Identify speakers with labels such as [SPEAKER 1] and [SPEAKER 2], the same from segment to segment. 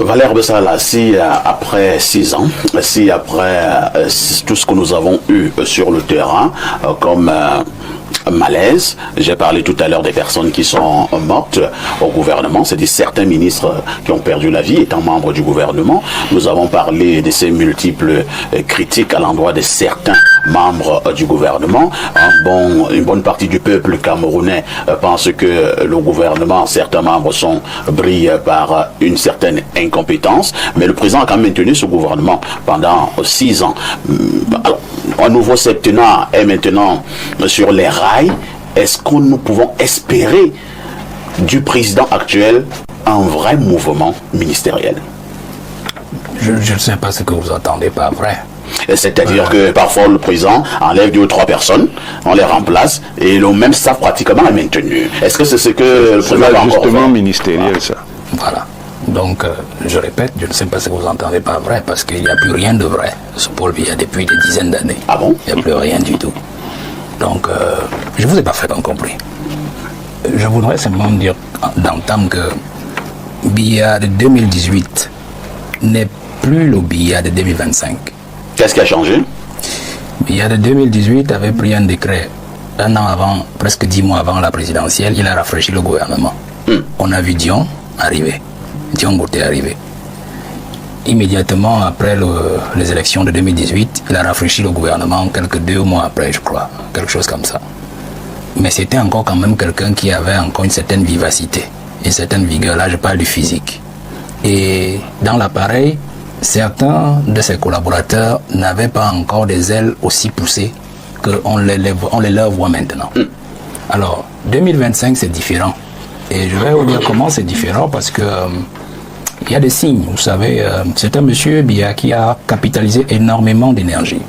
[SPEAKER 1] Valère Bessala, si après 6 ans, si après tout ce que nous avons eu sur le terrain comme malaise, j'ai parlé tout à l'heure des personnes qui sont mortes au gouvernement, c'est-à-dire certains ministres qui ont perdu la vie étant membres du gouvernement. Nous avons parlé de ces multiples critiques à l'endroit de certains membres du gouvernement. Une bonne partie du peuple camerounais pense que le gouvernement, certains membres brillent par une certaine incompétence, mais le président a quand même maintenu ce gouvernement pendant 6 ans. Alors, un nouveau septennat est maintenant sur les rails. Est-ce que nous pouvons espérer du président actuel un vrai mouvement ministériel?
[SPEAKER 2] Je ne sais pas ce que vous entendez par vrai.
[SPEAKER 1] C'est-à-dire que parfois le président enlève 2 ou 3 personnes, on les remplace et le même staff pratiquement est maintenu. Est-ce que c'est ce que le président va encore
[SPEAKER 3] justement
[SPEAKER 1] faire?
[SPEAKER 3] Ministériel, ça.
[SPEAKER 2] Voilà. Donc, je répète, je ne sais pas ce que vous entendez par vrai, parce qu'il n'y a plus rien de vrai. Ce Paul Biya depuis des dizaines d'années.
[SPEAKER 1] Ah bon?
[SPEAKER 2] Il n'y a plus rien du tout. Donc, je ne vous ai pas parfaitement compris. Je voudrais simplement dire d'entame que Biya de 2018 n'est plus le Biya de 2025.
[SPEAKER 1] Qu'est-ce qui a changé?
[SPEAKER 2] Biya de 2018 avait pris un décret 1 an avant, presque 10 mois avant la présidentielle, il a rafraîchi le gouvernement. On a vu Dion arriver. Dion Ngouté arrivé. Immédiatement après les élections de 2018, il a rafraîchi le gouvernement quelques 2 mois après, je crois, quelque chose comme ça. Mais c'était encore quand même quelqu'un qui avait encore une certaine vivacité, une certaine vigueur. Là, je parle du physique. Et dans l'appareil, certains de ses collaborateurs n'avaient pas encore des ailes aussi poussées qu'on les leur voit maintenant. Alors, 2025, c'est différent. Et je vais vous dire comment c'est différent parce que il y a des signes. Vous savez, c'est un monsieur Biya qui a capitalisé énormément d'énergie.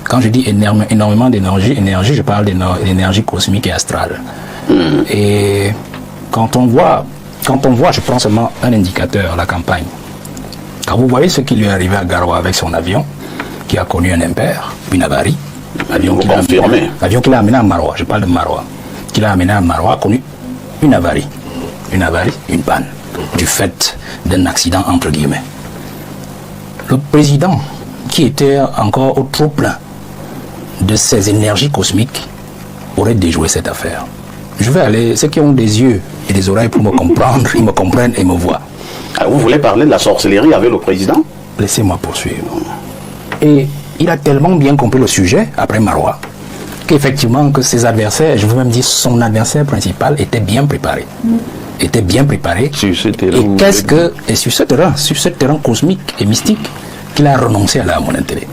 [SPEAKER 2] Quand je dis énormément d'énergie, je parle d'énergie cosmique et astrale. Et quand on voit, je prends seulement un indicateur, la campagne. Quand vous voyez ce qui lui est arrivé à Garoua avec son avion, qui a connu un impair, une avarie.
[SPEAKER 1] Avion
[SPEAKER 2] qu'il a amené à Maroua, je parle de Maroua. Qu'il a amené à Maroua, a connu une avarie, une panne, du fait d'un accident entre guillemets. Le président, qui était encore au trop plein de ses énergies cosmiques, aurait déjoué cette affaire. Je vais aller, ceux qui ont des yeux et des oreilles pour me comprendre, ils me comprennent et me voient.
[SPEAKER 1] Alors, vous voulez parler de la sorcellerie avec le président?
[SPEAKER 2] Laissez-moi poursuivre. Et il a tellement bien compris le sujet, après Maroua, qu'effectivement que ses adversaires, je veux même dire son adversaire principal, était bien préparé. Était bien préparé.
[SPEAKER 3] Sur ce terrain.
[SPEAKER 2] Et sur ce terrain cosmique et mystique, qu'il a renoncé à la monnaie télé.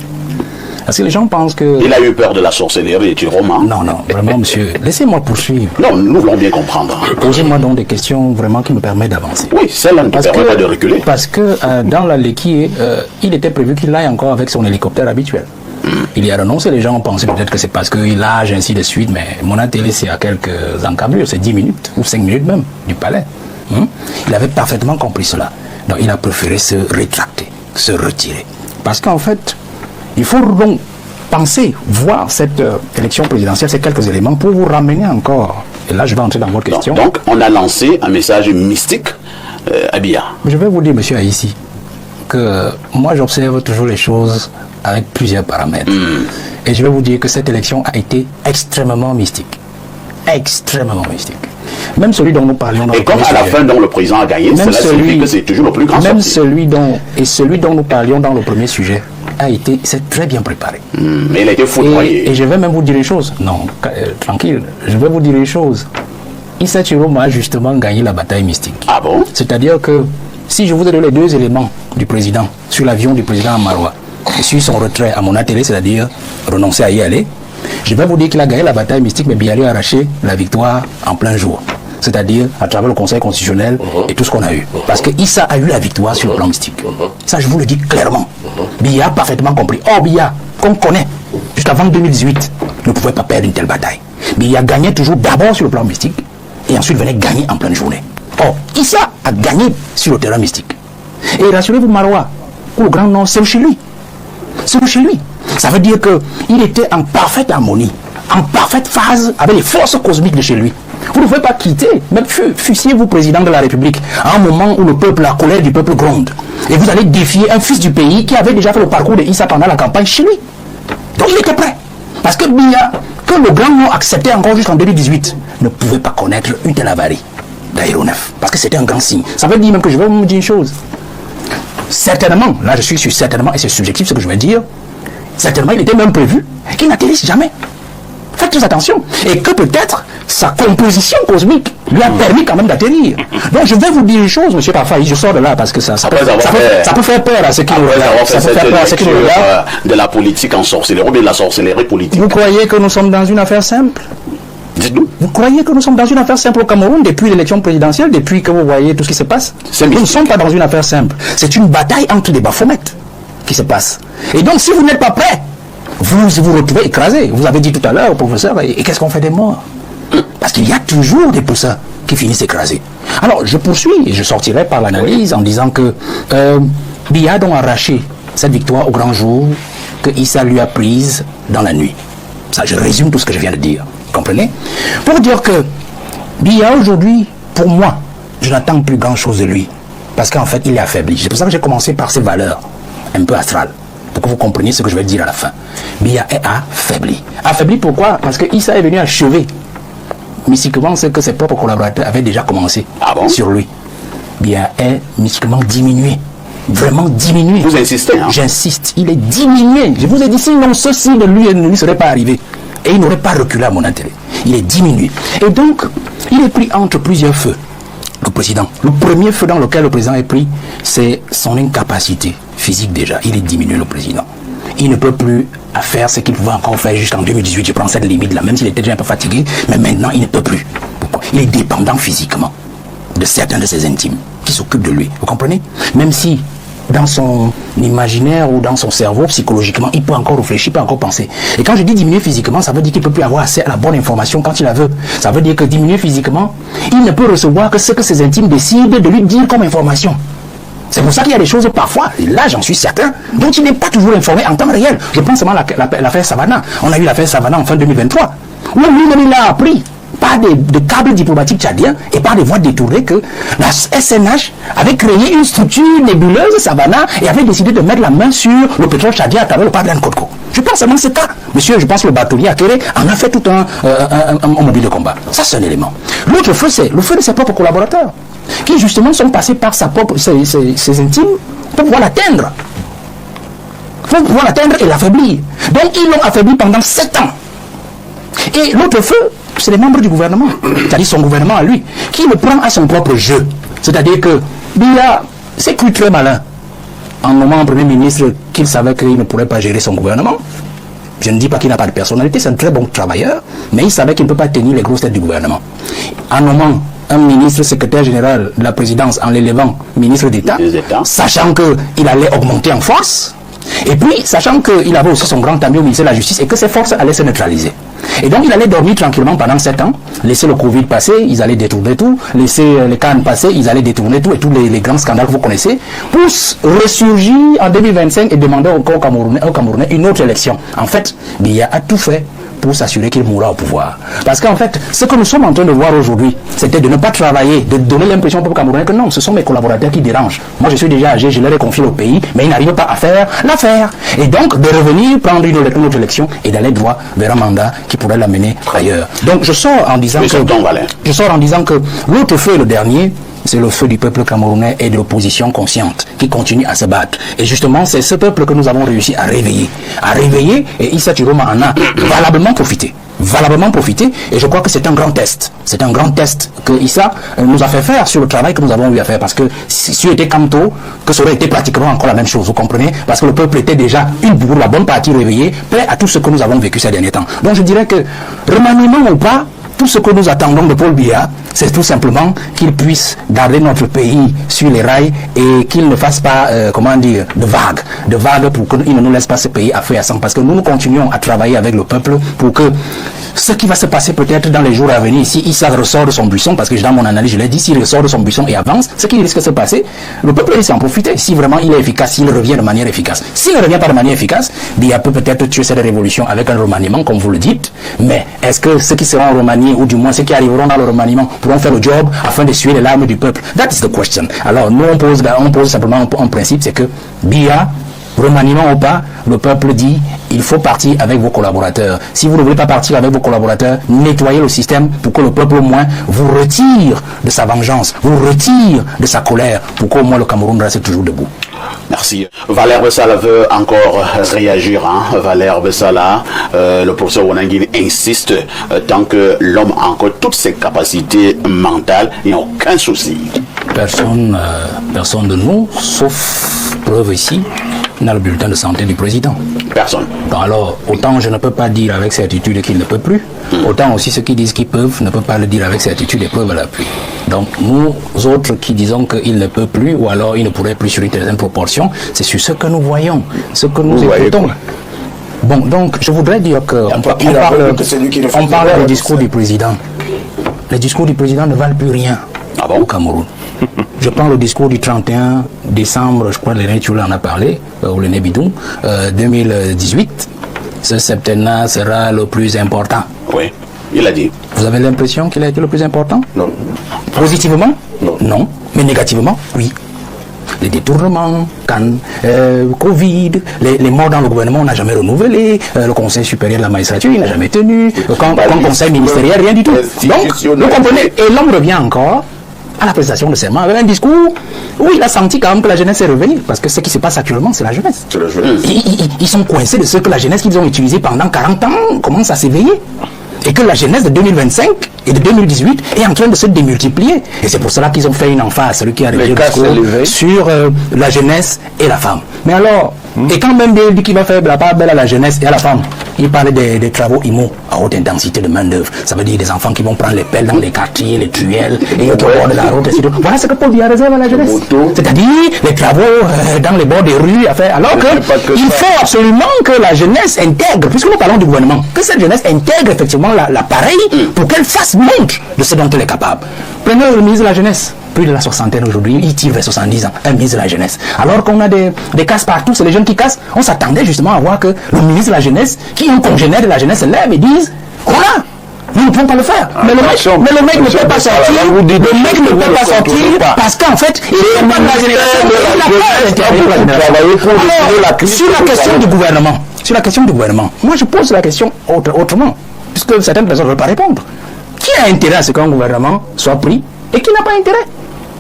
[SPEAKER 2] Parce que les gens pensent que...
[SPEAKER 1] Il a eu peur de la sorcellerie et du roman.
[SPEAKER 2] Non, vraiment, monsieur, laissez-moi poursuivre.
[SPEAKER 1] Non, nous voulons bien comprendre.
[SPEAKER 2] Posez-moi donc des questions vraiment qui me permettent d'avancer.
[SPEAKER 1] Oui, celle-là ne permet pas de reculer.
[SPEAKER 2] Parce que dans la Léquier, il était prévu qu'il aille encore avec son hélicoptère habituel. Il y a renoncé, les gens ont pensé peut-être que c'est parce qu'il âge, ainsi de suite, mais Mona Télé, c'est à quelques encablures, c'est 10 minutes, ou 5 minutes même, du palais. Il avait parfaitement compris cela. Donc il a préféré se rétracter, se retirer. Parce qu'en fait, il faut donc penser, voir cette élection présidentielle, ces quelques éléments, pour vous ramener encore. Et là, je vais entrer dans votre question.
[SPEAKER 1] Donc, on a lancé un message mystique à Biya.
[SPEAKER 2] Je vais vous dire, monsieur Haïssi, que moi, j'observe toujours les choses avec plusieurs paramètres. Et je vais vous dire que cette élection a été extrêmement mystique. Extrêmement mystique. Même celui dont nous parlions dans
[SPEAKER 1] et
[SPEAKER 2] le
[SPEAKER 1] comme à la fin dont le président a gagné, cela signifie que c'est toujours le plus grand
[SPEAKER 2] même
[SPEAKER 1] sorti.
[SPEAKER 2] celui dont nous parlions dans le premier sujet c'est très bien préparé.
[SPEAKER 1] Mais il a été foudroyé.
[SPEAKER 2] Et je vais même vous dire les choses. Non, tranquille, je vais vous dire les choses. Issa Chiroma a justement gagné la bataille mystique.
[SPEAKER 1] Ah bon?
[SPEAKER 2] C'est-à-dire que si je vous donne les 2 éléments du président sur l'avion du président à Maroua et sur son retrait à Mona Télé, c'est-à-dire renoncer à y aller, je vais vous dire qu'il a gagné la bataille mystique, mais Biya lui a arraché la victoire en plein jour. C'est-à-dire à travers le Conseil constitutionnel et tout ce qu'on a eu. Parce que Issa a eu la victoire sur le plan mystique. Ça, je vous le dis clairement. Biya a parfaitement compris. Or, Biya, qu'on connaît, juste avant 2018, ne pouvait pas perdre une telle bataille. Biya gagnait toujours d'abord sur le plan mystique et ensuite venait gagner en pleine journée. Or, Issa a gagné sur le terrain mystique. Et rassurez-vous, Maroua, pour le Grand Nord, c'est chez lui. C'est chez lui. Ça veut dire qu'il était en parfaite harmonie, en parfaite phase avec les forces cosmiques de chez lui. Vous ne pouvez pas quitter, même fussiez-vous président de la République, à un moment où la colère du peuple gronde. Et vous allez défier un fils du pays qui avait déjà fait le parcours de Issa pendant la campagne chez lui. Donc il était prêt. Parce que Biya, que le grand nom accepté encore jusqu'en 2018, ne pouvait pas connaître une telle avarie d'aéronef. Parce que c'était un grand signe. Ça veut dire même que je vais vous dire une chose. Certainement, là je suis sur certainement, et c'est subjectif ce que je vais dire, certainement il était même prévu qu'il n'atterrisse jamais. Faites très attention. Et que peut-être sa composition cosmique lui a permis quand même d'atterrir. Donc je vais vous dire une chose, M. Parfaï, je sors de là parce que ça peut faire peur à ceux qui nous regardent. Ça peut faire peur à ceux qui nous regardent.
[SPEAKER 1] De la politique en sorcellerie, ou bien de la sorcellerie politique.
[SPEAKER 2] Vous croyez que nous sommes dans une affaire simple?
[SPEAKER 1] Dites-nous.
[SPEAKER 2] Vous croyez que nous sommes dans une affaire simple au Cameroun depuis l'élection présidentielle, depuis que vous voyez tout ce qui se passe? Nous ne sommes pas dans une affaire simple. C'est une bataille entre des Baphomet qui se passe. Et donc si vous n'êtes pas prêt, vous vous retrouvez écrasé. Vous avez dit tout à l'heure au professeur, et qu'est-ce qu'on fait des morts? Parce qu'il y a toujours des poussins qui finissent écrasés. Alors je poursuis et je sortirai par l'analyse en disant que Biya a arraché cette victoire au grand jour que Issa lui a prise dans la nuit. Ça, je résume tout ce que je viens de dire. Vous comprenez? Pour dire que Biya aujourd'hui, pour moi, je n'attends plus grand-chose de lui. Parce qu'en fait, il est affaibli. C'est pour ça que j'ai commencé par ses valeurs un peu astrales. Pour que vous compreniez ce que je vais dire à la fin. Biya est affaibli. Affaibli pourquoi? Parce que Issa est venu achever mystiquement ce que ses propres collaborateurs avaient déjà commencé sur lui. Biya est mystiquement diminué. Vraiment diminué.
[SPEAKER 1] Vous insistez, hein?
[SPEAKER 2] J'insiste, il est diminué. Je vous ai dit, sinon ceci de lui ne lui serait pas arrivé. Et il n'aurait pas reculé à mon intérêt. Il est diminué. Et donc, il est pris entre plusieurs feux. Le président. Le premier feu dans lequel le président est pris, c'est son incapacité physique déjà. Il est diminué, le président. Il ne peut plus faire ce qu'il pouvait encore faire jusqu'en 2018. Je prends cette limite-là, même s'il était déjà un peu fatigué. Mais maintenant, il ne peut plus. Pourquoi? Il est dépendant physiquement de certains de ses intimes qui s'occupent de lui. Vous comprenez? Même si dans son imaginaire ou dans son cerveau, psychologiquement, il peut encore réfléchir, il peut encore penser. Et quand je dis diminuer physiquement, ça veut dire qu'il ne peut plus avoir accès à la bonne information quand il la veut. Ça veut dire que diminuer physiquement, il ne peut recevoir que ce que ses intimes décident de lui dire comme information. C'est pour ça qu'il y a des choses parfois, et là j'en suis certain, dont il n'est pas toujours informé en temps réel. Je pense seulement à l'affaire Savannah. On a eu l'affaire Savannah en fin 2023, où lui-même il a appris par des câbles diplomatiques tchadiens et par des voies détournées que la SNH avait créé une structure nébuleuse, Savannah, et avait décidé de mettre la main sur le pétrole tchadien à travers le Padran Kotko. Je pense seulement c'est ça. Monsieur, je pense que le batelier Akere en a fait tout un mobile de combat. Ça, c'est un élément. L'autre feu, c'est le feu de ses propres collaborateurs, qui justement sont passés par ses intimes pour pouvoir l'atteindre. Pour pouvoir l'atteindre et l'affaiblir. Donc, ils l'ont affaibli pendant 7 ans. Et l'autre feu, c'est les membres du gouvernement, c'est-à-dire son gouvernement à lui, qui le prend à son propre jeu. C'est-à-dire que Biya s'est cru très malin en nommant un premier ministre qu'il savait qu'il ne pourrait pas gérer son gouvernement. Je ne dis pas qu'il n'a pas de personnalité, c'est un très bon travailleur, mais il savait qu'il ne peut pas tenir les grosses têtes du gouvernement. En nommant un ministre secrétaire général de la présidence, en l'élevant ministre d'État, sachant qu'il allait augmenter en force, et puis sachant qu'il avait aussi son grand ami au ministère de la Justice et que ses forces allaient se neutraliser. Et donc il allait dormir tranquillement pendant 7 ans, laisser le Covid passer, ils allaient détourner tout, laisser les Cannes passer, ils allaient détourner tout, et tous les grands scandales que vous connaissez, pour ressurgir en 2025 et demander encore aux Camerounais une autre élection. En fait, Biya a tout fait pour s'assurer qu'il mourra au pouvoir. Parce qu'en fait, ce que nous sommes en train de voir aujourd'hui, c'était de ne pas travailler, de donner l'impression au peuple camerounais que non, ce sont mes collaborateurs qui dérangent. Moi, je suis déjà âgé, je leur ai confié au pays, mais ils n'arrivent pas à faire l'affaire. Et donc, de revenir, prendre une autre élection et d'aller droit vers un mandat qui pourrait l'amener ailleurs. Donc, je sors en disant que l'autre feu, le dernier, c'est le feu du peuple camerounais et de l'opposition consciente qui continue à se battre. Et justement, c'est ce peuple que nous avons réussi à réveiller. Et Issa Chiroma en a valablement profité. Et je crois que c'est un grand test. C'est un grand test que Issa nous a fait faire sur le travail que nous avons eu à faire. Parce que si était Camto, que ça aurait été pratiquement encore la même chose, vous comprenez? Parce que le peuple était déjà pour la bonne partie réveillé, prêt à tout ce que nous avons vécu ces derniers temps. Donc je dirais que, remaniement ou pas, tout ce que nous attendons de Paul Biya, c'est tout simplement qu'il puisse garder notre pays sur les rails et qu'il ne fasse pas, de vagues pour qu'il ne nous laisse pas ce pays à feu et à sang. Parce que nous continuons à travailler avec le peuple pour que ce qui va se passer peut-être dans les jours à venir, si Issa ressort de son buisson, parce que dans mon analyse, je l'ai dit, s'il ressort de son buisson et avance, ce qui risque de se passer, le peuple risque d'en profiter. Si vraiment il est efficace, s'il revient de manière efficace. S'il ne revient pas de manière efficace, Biya peut peut-être tuer cette révolution avec un remaniement, comme vous le dites, mais est-ce que ceux qui seront remaniés ou du moins ceux qui arriveront dans le remaniement, pourront faire le job afin d'essuyer les larmes du peuple. That is the question. Alors, nous, on pose simplement un principe, c'est que Biya, remaniement ou pas, le peuple dit il faut partir avec vos collaborateurs. Si vous ne voulez pas partir avec vos collaborateurs, nettoyez le système pour que le peuple au moins vous retire de sa vengeance, vous retire de sa colère, pour qu'au moins le Cameroun reste toujours debout.
[SPEAKER 1] Merci. Valère Bessala veut encore réagir. Valère Bessala, le professeur Wanangini insiste, tant que l'homme a encore toutes ses capacités mentales, il n'y a aucun souci.
[SPEAKER 2] Personne de nous, sauf preuve ici, n'a le bulletin de santé du président.
[SPEAKER 1] Personne.
[SPEAKER 2] Alors, autant je ne peux pas dire avec certitude qu'il ne peut plus, autant aussi ceux qui disent qu'ils peuvent ne peuvent pas le dire avec certitude et preuve à l'appui. Donc, nous autres qui disons qu'il ne peut plus, ou alors il ne pourrait plus sur une certaine proportion, c'est sur ce que nous voyons, ce que nous écoutons. Bon, donc, je voudrais dire que on parle du discours du président. Les discours du président ne valent plus rien au Cameroun. Je prends le discours du 31 décembre, je crois que Léné Tchoula en a parlé, ou Léné Bidoum, 2018. Ce septennat sera le plus important.
[SPEAKER 1] Oui, il a dit.
[SPEAKER 2] Vous avez l'impression qu'il a été le plus important?
[SPEAKER 3] Non.
[SPEAKER 2] Positivement?
[SPEAKER 3] Non.
[SPEAKER 2] Non. Mais négativement? Oui. Les détournements, Covid, les morts dans le gouvernement, on n'a jamais renouvelé, le Conseil supérieur de la magistrature, il n'a jamais tenu, quand Conseil ministériel, rien du tout. Donc, vous comprenez, et l'homme revient encore à la prestation de serment avec un discours où il a senti quand même que la jeunesse est revenue, parce que ce qui se passe actuellement, c'est la jeunesse.
[SPEAKER 3] C'est la jeunesse.
[SPEAKER 2] Ils sont coincés de ce que la jeunesse qu'ils ont utilisée pendant 40 ans commence à s'éveiller. Et que la jeunesse de 2025 et de 2018 est en train de se démultiplier. Et c'est pour cela qu'ils ont fait une emphase, celui qui a rédigé le discours sur la jeunesse et la femme. Mais alors, et quand même il dit qu'il va faire la part belle à la jeunesse et à la femme, il parle des travaux IMO à haute intensité de main-d'œuvre. Ça veut dire des enfants qui vont prendre les pelles dans les quartiers, les truelles, et qui vont de la route, etc. Voilà ce que Paul Biya réserve à la jeunesse. C'est-à-dire les travaux dans les bords des rues à faire. Alors qu'il faut absolument que la jeunesse intègre, puisque nous parlons du gouvernement, que cette jeunesse intègre effectivement l'appareil pour qu'elle fasse montre de ce dont elle est capable. Prenez le ministre de la jeunesse. Plus de la soixantaine aujourd'hui, il tire vers 70 ans, un ministre de la jeunesse. Alors qu'on a des casses partout, c'est les jeunes qui cassent. On s'attendait justement à voir que le ministre de la jeunesse, qui est un congénère de la jeunesse, se lève et dise voilà, nous ne pouvons pas le faire. Mais le mec ne peut pas sortir. Le mec ne peut pas sortir parce qu'en fait, il n'est pas de la génération. Il n'a pas l'intérêt. Sur la question du gouvernement, moi je pose la question autrement, puisque certaines personnes ne veulent pas répondre. Qui a intérêt à ce qu'un gouvernement soit pris et qui n'a pas intérêt?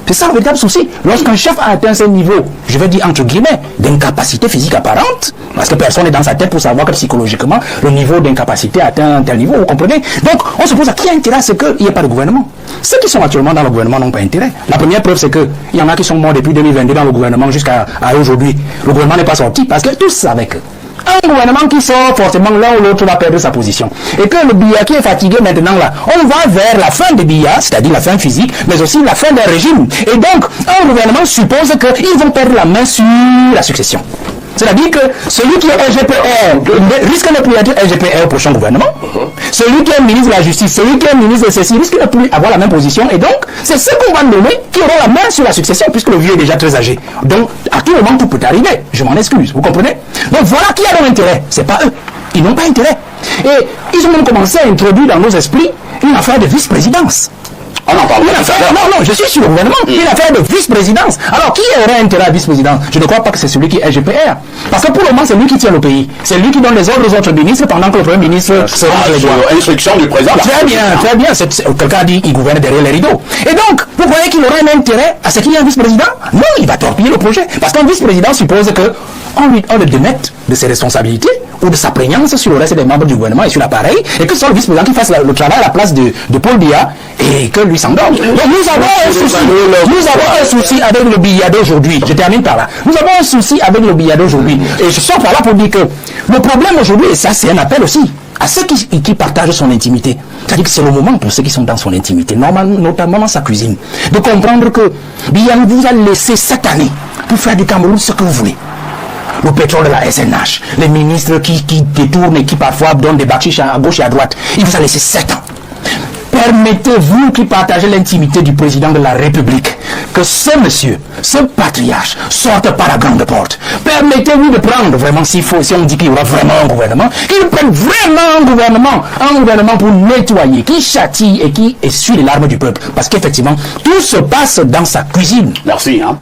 [SPEAKER 2] C'est ça le véritable souci. Lorsqu'un chef a atteint ce niveau, je veux dire entre guillemets, d'incapacité physique apparente, parce que personne n'est dans sa tête pour savoir que psychologiquement, le niveau d'incapacité a atteint un tel niveau, vous comprenez? Donc, on se pose à qui a intérêt à ce qu'il n'y ait pas de gouvernement? Ceux qui sont actuellement dans le gouvernement n'ont pas intérêt. La première preuve, c'est qu'il y en a qui sont morts depuis 2022 dans le gouvernement jusqu'à aujourd'hui. Le gouvernement n'est pas sorti parce que tous savaient que un gouvernement qui sort, forcément l'un ou l'autre va perdre sa position. Et que le Biya qui est fatigué maintenant là, on va vers la fin de Biya, c'est-à-dire la fin physique, mais aussi la fin d'un régime. Et donc, un gouvernement suppose qu'ils vont perdre la main sur la succession. C'est-à-dire que celui qui est RGPR risque de ne plus être RGPR au prochain gouvernement. Celui qui est ministre de la Justice, celui qui est ministre de ceci risque de ne plus avoir la même position. Et donc, c'est ceux qu'on va nommer qui auront la main sur la succession, puisque le vieux est déjà très âgé. Donc, à tout moment, tout peut arriver. Je m'en excuse, vous comprenez? Donc, voilà qui a leur intérêt. C'est pas eux. Ils n'ont pas intérêt. Et ils ont même commencé à introduire dans nos esprits une affaire de vice-présidence. Non, je suis sur le gouvernement. Une affaire de vice-présidence. Alors, qui aurait intérêt à vice-président? Je ne crois pas que c'est celui qui est RGPR. Parce que pour le moment, c'est lui qui tient le pays. C'est lui qui donne les ordres aux autres ministres pendant que le premier ministre se range les doigts.
[SPEAKER 1] Instruction du président.
[SPEAKER 2] Très bien. Quelqu'un a dit qu'il gouverne derrière les rideaux. Et donc, vous croyez qu'il aurait un intérêt à ce qu'il y ait un vice-président? Non, il va torpiller le projet. Parce qu'un vice-président suppose qu'on le démette de ses responsabilités ou de sa prégnance sur le reste des membres du gouvernement et sur l'appareil, et que ce soit le vice-président qui fasse le travail à la place de Paul Biya et que lui s'endorme. Donc nous avons un souci avec le Biya d'aujourd'hui. Je termine par là. Nous avons un souci avec le Biya d'aujourd'hui. Et je sors par là pour dire que le problème aujourd'hui, et ça c'est un appel aussi, à ceux qui partagent son intimité. C'est-à-dire que c'est le moment pour ceux qui sont dans son intimité, notamment dans sa cuisine, de comprendre que Biya vous a laissé cette année pour faire du Cameroun ce que vous voulez. Le pétrole de la SNH, les ministres qui détournent et qui parfois donnent des bakchiches à gauche et à droite. Il vous a laissé 7 ans. Permettez-vous qui partagez l'intimité du président de la République, que ce monsieur, ce patriarche, sorte par la grande porte. Permettez-nous de prendre vraiment, s'il faut, si on dit qu'il y aura vraiment un gouvernement, qu'il prenne vraiment un gouvernement pour nettoyer, qui châtie et qui essuie les larmes du peuple. Parce qu'effectivement, tout se passe dans sa cuisine.
[SPEAKER 1] Merci. Hein.